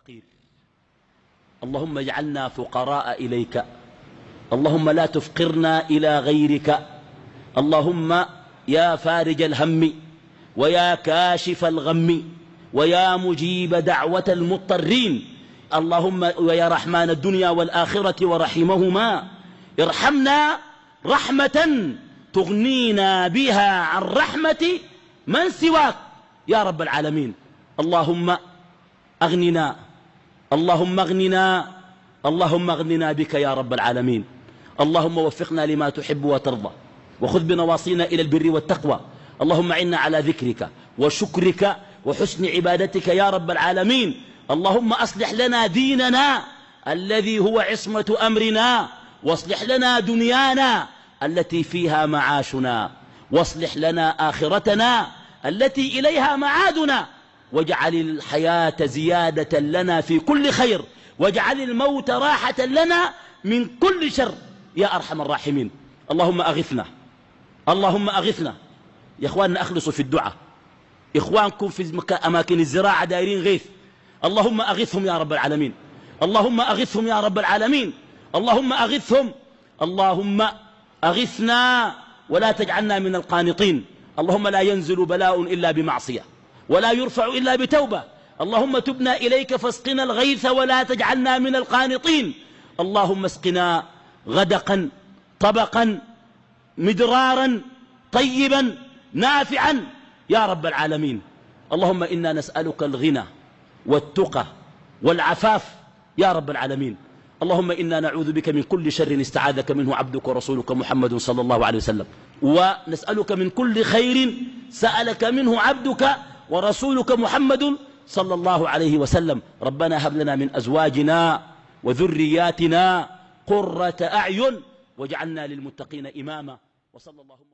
الفقير. اللهم اجعلنا فقراء إليك، اللهم لا تفقرنا إلى غيرك. اللهم يا فارج الهم ويا كاشف الغم ويا مجيب دعوة المضطرين، اللهم ويا رحمن الدنيا والآخرة ورحمهما، ارحمنا رحمة تغنينا بها عن رحمة من سواك يا رب العالمين. اللهم أغننا، اللهم أغننا، اللهم أغننا بك يا رب العالمين. اللهم وفقنا لما تحب وترضى، وخذ بنواصينا إلى البر والتقوى. اللهم عنا على ذكرك وشكرك وحسن عبادتك يا رب العالمين. اللهم أصلح لنا ديننا الذي هو عصمة أمرنا، واصلح لنا دنيانا التي فيها معاشنا، واصلح لنا آخرتنا التي إليها معادنا، واجعل الحياة زيادة لنا في كل خير، واجعل الموت راحة لنا من كل شر يا أرحم الراحمين. اللهم أغثنا، اللهم أغثنا. يا إخواننا أخلصوا في الدعاء، إخوانكم في أماكن الزراعة دايرين غيث، اللهم أغثهم يا رب العالمين، اللهم أغثهم يا رب العالمين، اللهم أغثهم. اللهم أغثنا ولا تجعلنا من القانطين. اللهم لا ينزل بلاء إلا بمعصية ولا يرفع إلا بتوبة. اللهم تبنا إليك فاسقنا الغيث ولا تجعلنا من القانطين. اللهم اسقنا غدقا طبقا مدرارا طيبا نافعا يا رب العالمين. اللهم إنا نسألك الغنى والتقى والعفاف يا رب العالمين. اللهم إنا نعوذ بك من كل شر استعاذك منه عبدك ورسولك محمد صلى الله عليه وسلم، ونسألك من كل خير سألك منه عبدك ورسولك محمد صلى الله عليه وسلم. ربنا هب لنا من أزواجنا وذرياتنا قرة أعين واجعلنا للمتقين إماما. وصلى اللهم